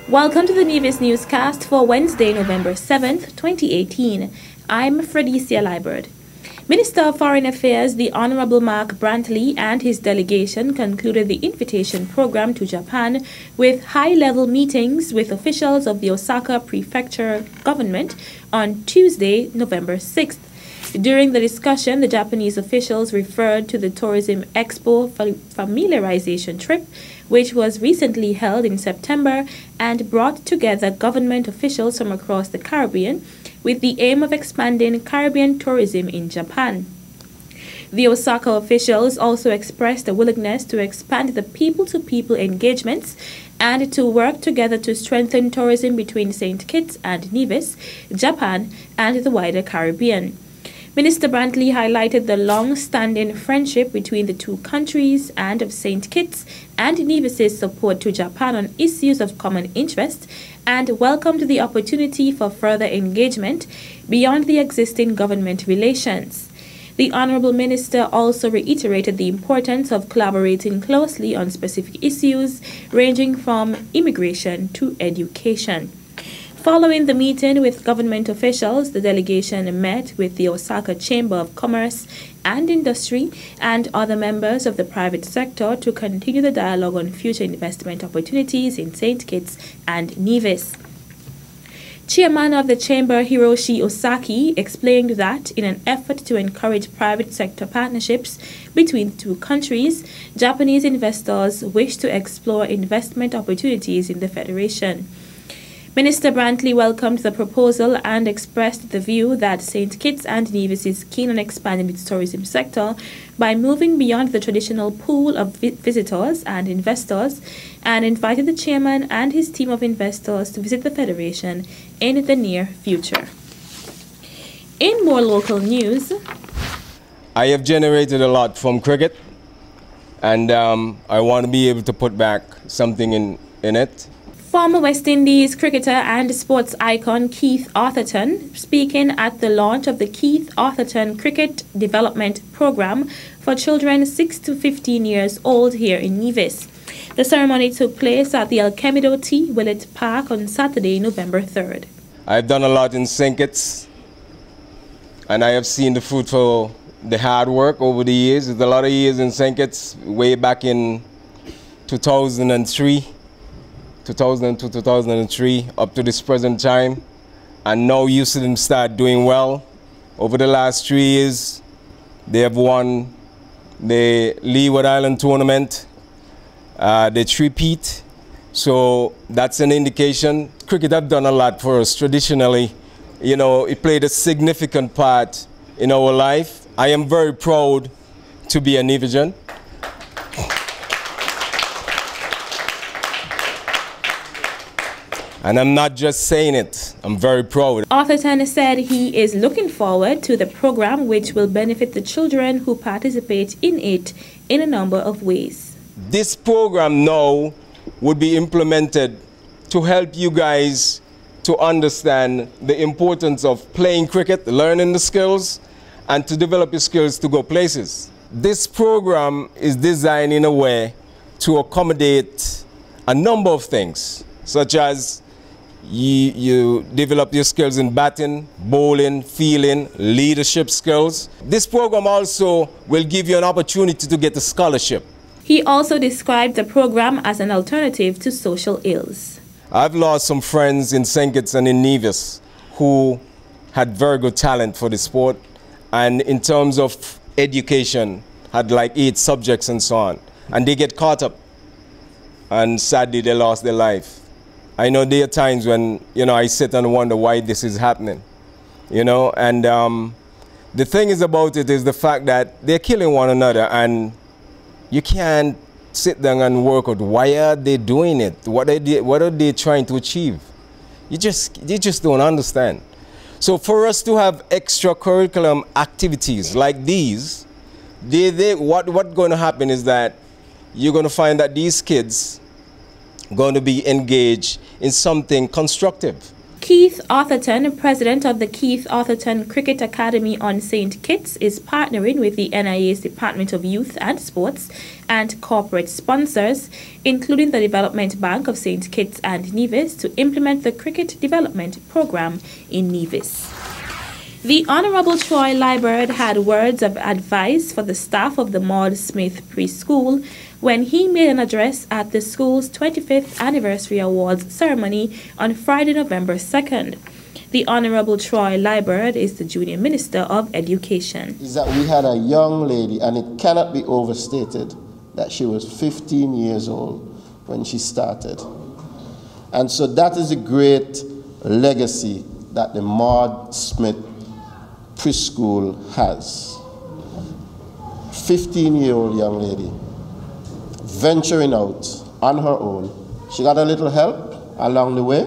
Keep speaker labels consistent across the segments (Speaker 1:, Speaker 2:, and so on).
Speaker 1: Welcome to the Nevis Newscast for Wednesday, November 7th, 2018. I'm Fredicia Liebert. Minister of Foreign Affairs, the Honorable Mark Brantley, and his delegation concluded the invitation program to Japan with high-level meetings with officials of the Osaka Prefecture government on Tuesday, November 6th. During the discussion, the Japanese officials referred to the Tourism Expo familiarization trip, which was recently held in September and brought together government officials from across the Caribbean with the aim of expanding Caribbean tourism in Japan. The Osaka officials also expressed a willingness to expand the people-to-people engagements and to work together to strengthen tourism between St. Kitts and Nevis, Japan, and the wider Caribbean. Minister Brantley highlighted the long-standing friendship between the two countries and of St. Kitts and Nevis's support to Japan on issues of common interest and welcomed the opportunity for further engagement beyond the existing government relations. The Honourable Minister also reiterated the importance of collaborating closely on specific issues ranging from immigration to education. Following the meeting with government officials, the delegation met with the Osaka Chamber of Commerce and Industry and other members of the private sector to continue the dialogue on future investment opportunities in St. Kitts and Nevis. Chairman of the Chamber, Hiroshi Osaki, explained that in an effort to encourage private sector partnerships between the two countries, Japanese investors wish to explore investment opportunities in the Federation. Minister Brantley welcomed the proposal and expressed the view that St. Kitts and Nevis is keen on expanding its tourism sector by moving beyond the traditional pool of visitors and investors, and invited the chairman and his team of investors to visit the Federation in the near future. In more local news,
Speaker 2: I have generated a lot from cricket, and I want to be able to put back something in it.
Speaker 1: Former West Indies cricketer and sports icon Keith Arthurton, speaking at the launch of the Keith Arthurton Cricket Development Program for children 6 to 15 years old here in Nevis. The ceremony took place at the Alchemido T. Willett Park on Saturday, November 3rd.
Speaker 2: I've done a lot in St. Kitts, and I have seen the fruit for the hard work over the years. There's a lot of years in St. Kitts, way back in 2002 to 2003 up to this present time, and now you see them start doing well. Over the last 3 years, they have won the Leeward Island tournament, the three-peat, so that's an indication. Cricket have done a lot for us traditionally. You know, it played a significant part in our life. I am very proud to be a Nevisian. And I'm not just saying it, I'm very proud.
Speaker 1: Arthurton said he is looking forward to the program, which will benefit the children who participate in it in a number of ways.
Speaker 2: This program now would be implemented to help you guys to understand the importance of playing cricket, learning the skills, and to develop your skills to go places. This program is designed in a way to accommodate a number of things, such as you develop your skills in batting, bowling, fielding, leadership skills. This program also will give you an opportunity to get a scholarship.
Speaker 1: He also described the program as an alternative to social ills.
Speaker 2: I've lost some friends in St. Kitts and in Nevis who had very good talent for the sport, and in terms of education had like 8 subjects and so on, and they get caught up, and sadly they lost their life. I know there are times when, you know, I sit and wonder why this is happening, you know, and the thing is about it is the fact that they're killing one another, and you can't sit down and work out why are they doing it, what are they trying to achieve. You just don't understand. So for us to have extracurricular activities like these, what's going to happen is that you're going to find that these kids going to be engaged in something constructive.
Speaker 1: Keith Atherton, president of the Keith Atherton Cricket Academy on St. Kitts, is partnering with the NIA's Department of Youth and Sports and corporate sponsors, including the Development Bank of St. Kitts and Nevis, to implement the Cricket Development Program in Nevis. The Honorable Troy Liburd had words of advice for the staff of the Maud Smith Preschool when he made an address at the school's 25th Anniversary Awards ceremony on Friday, November 2nd. The Honorable Troy Liburd is the Junior Minister of Education.
Speaker 3: Is that we had a young lady, and it cannot be overstated, that she was 15 years old when she started. And so that is a great legacy that the Maud Smith Preschool has. 15-year-old young lady venturing out on her own. She got a little help along the way,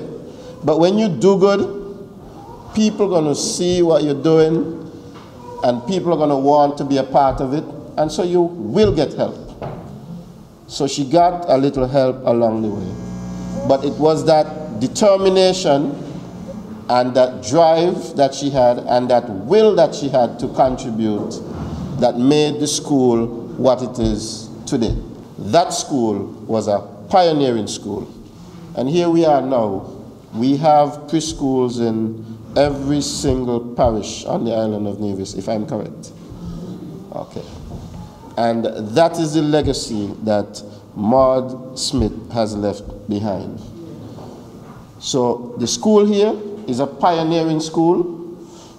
Speaker 3: but when you do good, people are going to see what you're doing, and people are going to want to be a part of it, and so you will get help. So she got a little help along the way, but it was that determination and that drive that she had and that will that she had to contribute that made the school what it is today. That school was a pioneering school. And here we are now. We have preschools in every single parish on the island of Nevis, if I'm correct. Okay. And that is the legacy that Maud Smith has left behind. So the school here is a pioneering school.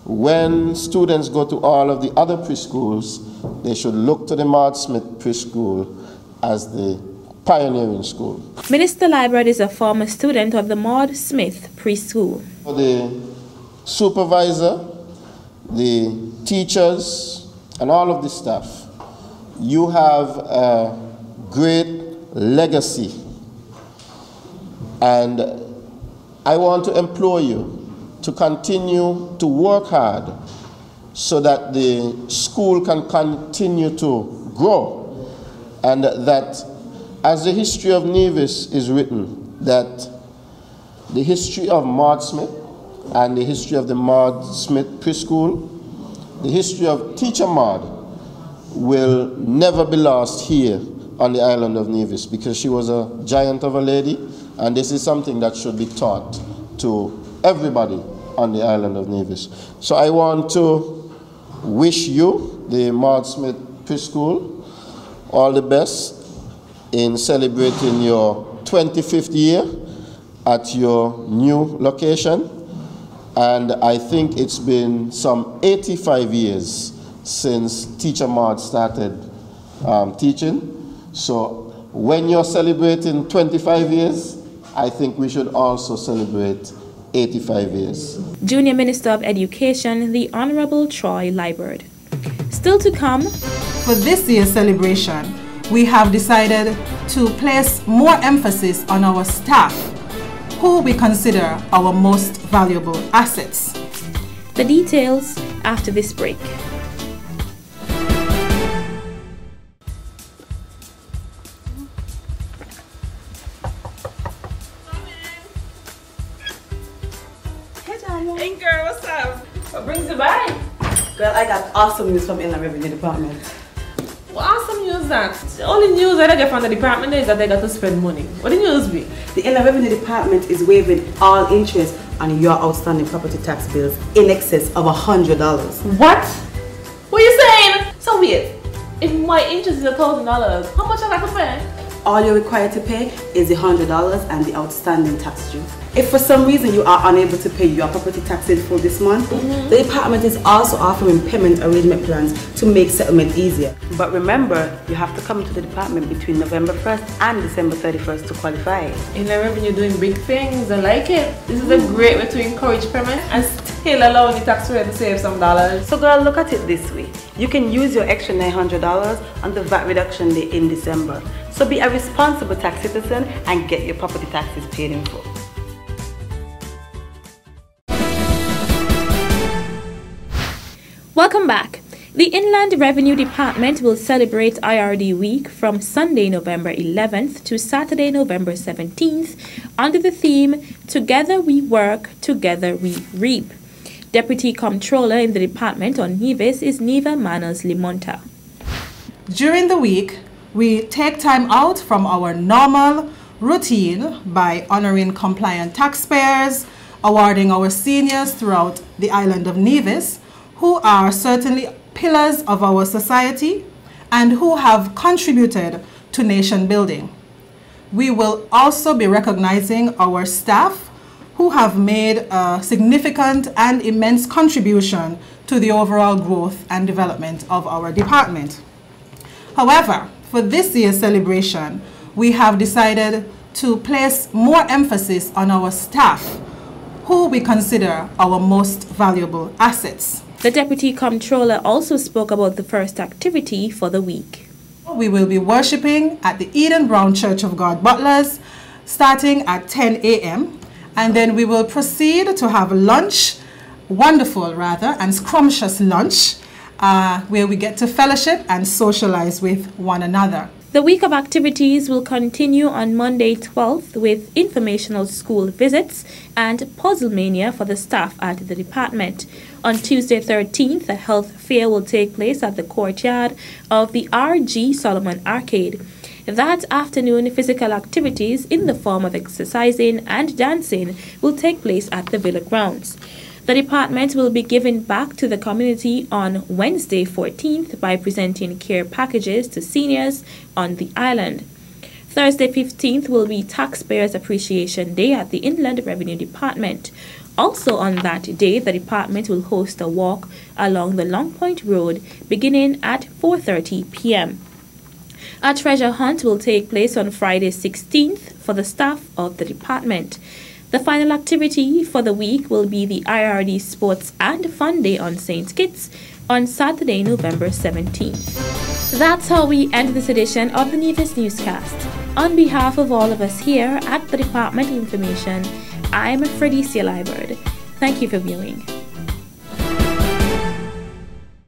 Speaker 3: When students go to all of the other preschools, they should look to the Maud Smith Preschool as the pioneering school.
Speaker 1: Minister Liburd is a former student of the Maud Smith Preschool.
Speaker 3: For the supervisor, the teachers, and all of the staff, you have a great legacy. And I want to implore you to continue to work hard so that the school can continue to grow, and that as the history of Nevis is written, that the history of Maud Smith and the history of the Maud Smith Preschool, the history of Teacher Maud will never be lost here on the island of Nevis, because she was a giant of a lady, and this is something that should be taught to everybody on the island of Nevis. So I want to wish you, the Maud Smith Preschool, all the best in celebrating your 25th year at your new location. And I think it's been some 85 years since Teacher Maud started teaching. So when you're celebrating 25 years, I think we should also celebrate 85 years.
Speaker 1: Junior Minister of Education, the Honorable Troy Liburd. Still to come,
Speaker 4: for this year's celebration, we have decided to place more emphasis on our staff, who we consider our most valuable assets.
Speaker 1: The details after this break.
Speaker 5: Hey girl, what's up? What brings you by?
Speaker 6: Girl, I got awesome news from Inland Revenue Department.
Speaker 5: What awesome news that? The only news that I get from the department is that they got to spend money. What the news be?
Speaker 6: The Inland Revenue Department is waiving all interest on your outstanding property tax bills in excess of $100.
Speaker 5: What? What are you saying? So wait, if my interest is $1,000, how much I got to pay?
Speaker 6: All you're required to pay is the $100 and the outstanding tax due. If for some reason you are unable to pay your property tax in full this month, the department is also offering payment arrangement plans to make settlement easier. But remember, you have to come to the department between November 1st and December 31st to qualify.
Speaker 5: Inland Revenue doing big things. I like it. This is a great way to encourage payment and still allowing the taxpayer to save some dollars.
Speaker 6: So girl, look at it this way. You can use your extra $900 on the VAT reduction day in December. So be a responsible tax citizen and get your property taxes paid in full.
Speaker 1: Welcome back. The Inland Revenue Department will celebrate IRD Week from Sunday, November 11th to Saturday, November 17th under the theme, Together We Work, Together We Reap. Deputy Comptroller in the department on Nevis is Neva Manos Limonta.
Speaker 4: During the week, we take time out from our normal routine by honoring compliant taxpayers, awarding our seniors throughout the island of Nevis, who are certainly pillars of our society and who have contributed to nation building. We will also be recognizing our staff who have made a significant and immense contribution to the overall growth and development of our department. However, for this year's celebration, we have decided to place more emphasis on our staff, who we consider our most valuable assets.
Speaker 1: The Deputy Comptroller also spoke about the first activity for the week.
Speaker 4: We will be worshiping at the Eden Brown Church of God Butlers starting at 10 a.m. and then we will proceed to have lunch, and scrumptious lunch, where we get to fellowship and socialize with one another.
Speaker 1: The week of activities will continue on Monday 12th with informational school visits and puzzle mania for the staff at the department. On Tuesday 13th, a health fair will take place at the courtyard of the R.G. Solomon Arcade. That afternoon, physical activities in the form of exercising and dancing will take place at the Villa grounds. The department will be giving back to the community on Wednesday 14th by presenting care packages to seniors on the island. Thursday 15th will be Taxpayers Appreciation Day at the Inland Revenue Department. Also on that day, the department will host a walk along the Long Point Road beginning at 4:30 p.m. A treasure hunt will take place on Friday 16th for the staff of the department. The final activity for the week will be the IRD Sports and Fun Day on St. Kitts on Saturday, November 17th. That's how we end this edition of the Nevis Newscast. On behalf of all of us here at the Department of Information, I'm Fredicia Liburd. Thank you for viewing.